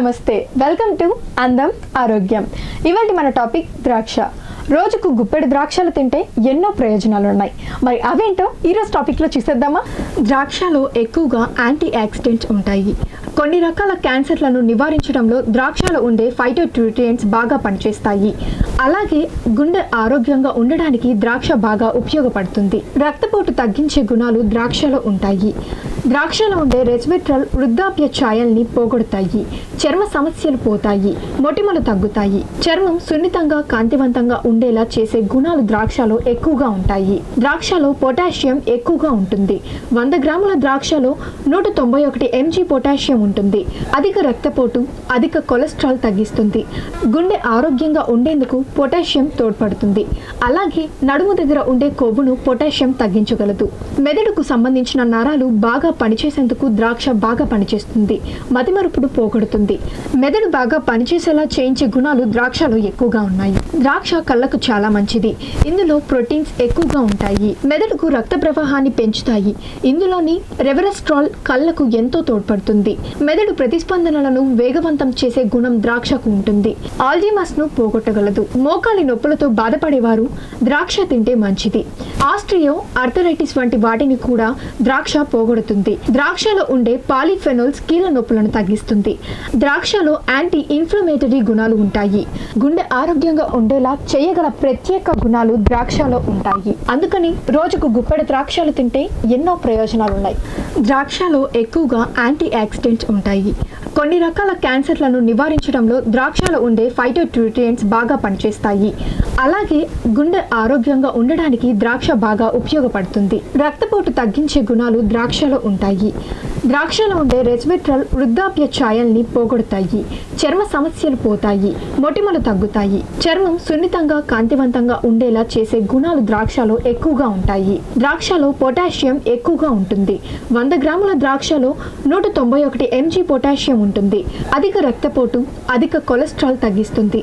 నమస్తే, welcome to అందం ఆరోగ్యం. ఇవాల్టి మన టాపిక్ ద్రాక్ష. రోజుకు గుప్పెడు ద్రాక్షలు తింటే ఎన్నో ప్రయోజనాలు ఉన్నాయి. మరి అవేంటో ఈరోజు టాపిక్లో చూసేద్దామా? ద్రాక్షలో ఎక్కువగా యాంటీ ఆక్సిడెంట్స్ ఉంటాయి. కొన్ని రకాల క్యాన్సర్లను నివారించడంలో ద్రాక్షలో ఉండే ఫైటోన్యూట్రియంట్స్ బాగా పనిచేస్తాయి. అలాగే గుండె ఆరోగ్యంగా ఉండడానికి ద్రాక్ష బాగా ఉపయోగపడుతుంది. రక్తపోటు తగ్గించే గుణాలు ద్రాక్షలో ఉంటాయి. ద్రాక్షలో ఉండే రెస్వెట్రాల్ వృద్ధాప్య ఛాయల్ని పోగొడతాయి. చర్మ సమస్యలు పోతాయి, మొటిమలు తగ్గుతాయి. చర్మం సున్నితంగా కాంతివంతంగా ఉండేలా చేసే గుణాలు ద్రాక్షలో ఎక్కువగా ఉంటాయి. ద్రాక్షలో పొటాషియం ఎక్కువగా ఉంటుంది. 100 గ్రాముల ద్రాక్షలో 191 mg పొటాషియం ఉంటుంది. అధిక రక్తపోటు, అధిక కొలెస్ట్రాల్ తగ్గిస్తుంది. గుండె ఆరోగ్యంగా ఉండేందుకు పొటాషియం తోడ్పడుతుంది. అలాగే నడుము దగ్గర ఉండే కొవ్వును పొటాషియం తగ్గించగలదు. మెదడుకు సంబంధించిన నరాలు బాగా పనిచేసేందుకు ద్రాక్ష బాగా పనిచేస్తుంది. మతిమరుపును పోగొడుతుంది. మెదడు బాగా పనిచేసేలా చేయించే గుణాలు ద్రాక్షలో ఎక్కువగా ఉన్నాయి. ద్రాక్ష కళ్ళకు చాలా మంచిది. ఇందులో ప్రోటీన్స్ ఎక్కువగా ఉంటాయి. మెదడుకు రక్త ప్రవాహాన్ని పెంచుతాయి. ఇందులోని రెవెరస్ట్రాల్ కళ్ళకు ఎంతో తోడ్పడుతుంది. మెదడు ప్రతిస్పందనలను వేగవంతం చేసే గుణం ద్రాక్షకు ఉంటుంది. ఆల్జీమస్ ను పోగొట్టగలదు. మోకాలి నొప్పులతో బాధపడేవారు ద్రాక్ష తింటే మంచిది. ఆస్ట్రియో ఆర్థరైటిస్ వంటి వాటిని కూడా ద్రాక్ష పోగొడుతుంది. ద్రాక్షలో ఉండే పాలిఫెనోల్స్ కీళ్ళ నొప్పులను తగ్గిస్తుంది. ద్రాక్షలో యాంటీ ఇన్ఫ్లమేటరీ గుణాలు ఉంటాయి. గుండె ఆరోగ్యంగా ఉండేలా చేయగల ప్రత్యేక గుణాలు ద్రాక్షలో ఉంటాయి. అందుకని రోజుకు గుప్పెడు ద్రాక్షలు తింటే ఎన్నో ప్రయోజనాలు ఉన్నాయి. ద్రాక్షలో ఎక్కువగా యాంటీ ఆక్సిడెంట్స్ ఉంటాయి. కొన్ని రకాల క్యాన్సర్లను నివారించడంలో ద్రాక్షలో ఉండే ఫైటోన్యూట్రియంట్స్ బాగా పనిచేస్తాయి. అలాగే గుండె ఆరోగ్యంగా ఉండడానికి ద్రాక్ష బాగా ఉపయోగపడుతుంది. రక్తపోటు తగ్గించే గుణాలు ద్రాక్షలో ఉంటాయి. ద్రాక్షలో ఉండే రెస్వెట్రాల్ వృద్ధాప్య ఛాయల్ని పోగొడతాయి. చర్మ సమస్యలు పోతాయి, మొటిమలు తగ్గుతాయి. చర్మం సున్నితంగా కాంతివంతంగా ఉండేలా చేసే గుణాలు ద్రాక్షలో ఎక్కువగా ఉంటాయి. ద్రాక్షలో పొటాషియం ఎక్కువగా ఉంటుంది. 100 గ్రాముల ద్రాక్షలో 191 mg పొటాషియం ఉంటుంది. అధిక రక్తపోటు, అధిక కొలెస్ట్రాల్ తగ్గిస్తుంది.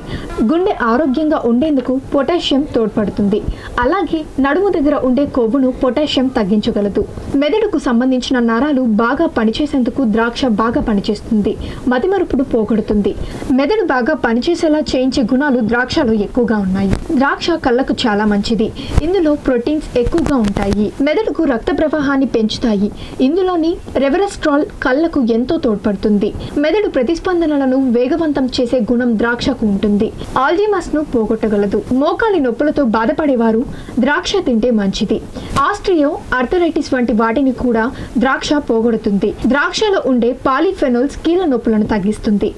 గుండె ఆరోగ్యంగా ఉండేందుకు పొటాషియం తోడ్పడుతుంది. అలాగే నడుము దగ్గర ఉండే కొవ్వును పొటాషియం తగ్గించగలదు. మెదడుకు సంబంధించిన నరాలు బాగా పనిచేసేందుకు ద్రాక్ష బాగా పనిచేస్తుంది. మతిమరుపును పోగొడుతుంది. మెదడు బాగా పనిచేసేలా చేయించే గుణాలు ద్రాక్షలో ఎక్కువగా ఉన్నాయి. ద్రాక్ష కళ్ళకు చాలా మంచిది. ఇందులో ప్రోటీన్స్ ఎక్కువగా ఉంటాయి. మెదడుకు రక్త ప్రవాహాన్ని పెంచుతాయి. ఇందులోని రెవెరస్ట్రాల్ కళ్ళకు ఎంతో తోడ్పడుతుంది. మెదడు ప్రతిస్పందనలను వేగవంతం చేసే గుణం ద్రాక్షకు ఉంటుంది. ఆల్జీమస్ ను పోగొట్టగలదు. మోకాలి నొప్పులతో బాధపడేవారు ద్రాక్ష తింటే మంచిది. ఆస్ట్రియో ఆర్థరైటిస్ వంటి వాటిని కూడా ద్రాక్ష పోగొడుతుంది. ద్రాక్షలో ఉండే పాలిఫెనోల్స్ కీళ్ళ నొప్పులను తగ్గిస్తుంది.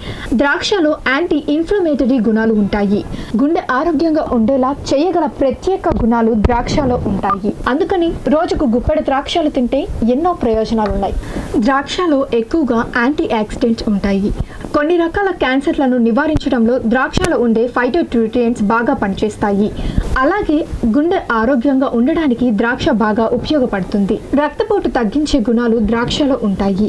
ద్రాక్షలో యాంటీ ఇన్ఫ్లమేటరీ గుణాలు ఉంటాయి. గుండె ఆరోగ్యంగా ఉండేలా చేయగల ప్రత్యేక గుణాలు ద్రాక్షలో ఉంటాయి. అందుకని రోజుకు గుప్పెడు ద్రాక్షలు తింటే ఎన్నో ప్రయోజనాలు ఉన్నాయి. ద్రాక్షలో ఎక్కువగా యాంటీ ఆక్సిడెంట్స్ ఉంటాయి. కొన్ని రకాల క్యాన్సర్లను నివారించడంలో ద్రాక్షలో ఉండే ఫైటోన్యూట్రియంట్స్ బాగా పనిచేస్తాయి. అలాగే గుండె ఆరోగ్యంగా ఉండడానికి ద్రాక్ష బాగా ఉపయోగపడుతుంది. రక్తపోటు తగ్గించే గుణాలు ద్రాక్షలో ఉంటాయి.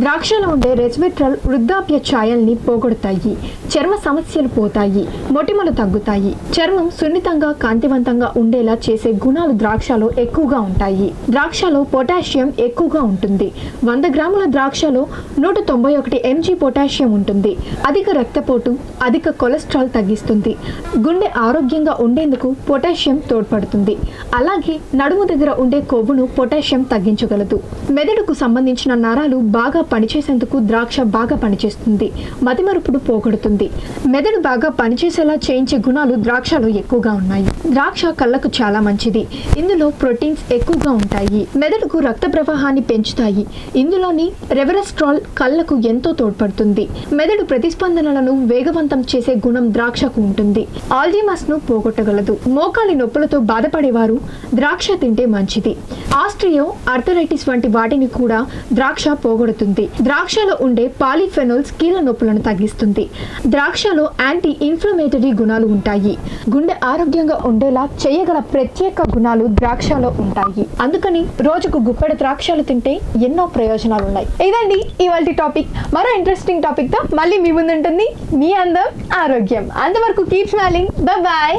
ద్రాక్షలో ఉండే రెస్వెట్రాల్ వృద్ధాప్య ఛాయల్ని పోగొడతాయి. చర్మ సమస్యలు పోతాయి, మొటిమలు తగ్గుతాయి. చర్మం సున్నితంగా కాంతివంతంగా ఉండేలా చేసే గుణాలు ద్రాక్షలో ఎక్కువగా ఉంటాయి. ద్రాక్షలో పొటాషియం ఎక్కువగా ఉంటుంది. 100 గ్రాముల ద్రాక్షలో 191 mg పొటాషియం ఉంటుంది. అధిక రక్తపోటు, అధిక కొలెస్ట్రాల్ తగ్గిస్తుంది. గుండె ఆరోగ్యంగా ఉండేందుకు పొటాషియం తోడ్పడుతుంది. అలాగే నడుము దగ్గర ఉండే కొవ్వును పొటాషియం తగ్గించగలదు. మెదడుకు సంబంధించిన నరాలు బాగా పనిచేసేందుకు ద్రాక్ష బాగా పనిచేస్తుంది. మతిమరుపును పోగొడుతుంది. మెదడు బాగా పనిచేసేలా చేయించే గుణాలు ద్రాక్షలో ఎక్కువగా ఉన్నాయి. ద్రాక్ష కళ్ళకు చాలా మంచిది. ఇందులో ప్రోటీన్స్ ఎక్కువగా ఉంటాయి. మెదడుకు రక్త ప్రవాహాన్ని పెంచుతాయి. ఇందులోని రెవెరస్ట్రాల్ కళ్ళకు ఎంతో తోడ్పడుతుంది. మెదడు ప్రతిస్పందనలను వేగవంతం చేసే గుణం ద్రాక్షకు ఉంటుంది. ఆల్జీమస్ ను పోగొట్టగలదు. మోకాలి నొప్పులతో బాధపడేవారు ద్రాక్ష తింటే మంచిది. ఆస్ట్రియో ఆర్థరైటిస్ వంటి వాటిని కూడా ద్రాక్ష పోగొడుతుంది. ద్రాక్షలో ఉండే పాలిఫెనోల్స్ కీళ్ళ నొప్పులను తగ్గిస్తుంది. ద్రాక్షలో యాంటీ ఇన్ఫ్లమేటరీ గుణాలు ఉంటాయి. గుండె ఆరోగ్యంగా ఉండేలా చేయగల ప్రత్యేక గుణాలు ద్రాక్షలో ఉంటాయి. అందుకని రోజుకు గుప్పెడు ద్రాక్షలు తింటే ఎన్నో ప్రయోజనాలు ఉన్నాయి. ఇదండి ఇవాల్టి టాపిక్. మరో ఇంట్రెస్టింగ్ టాపిక్ తో మళ్ళీ మీ ముందు ఉంటుంది మీ అందం ఆరోగ్యం. అంతవరకు కీప్ స్మైలింగ్. Bye bye.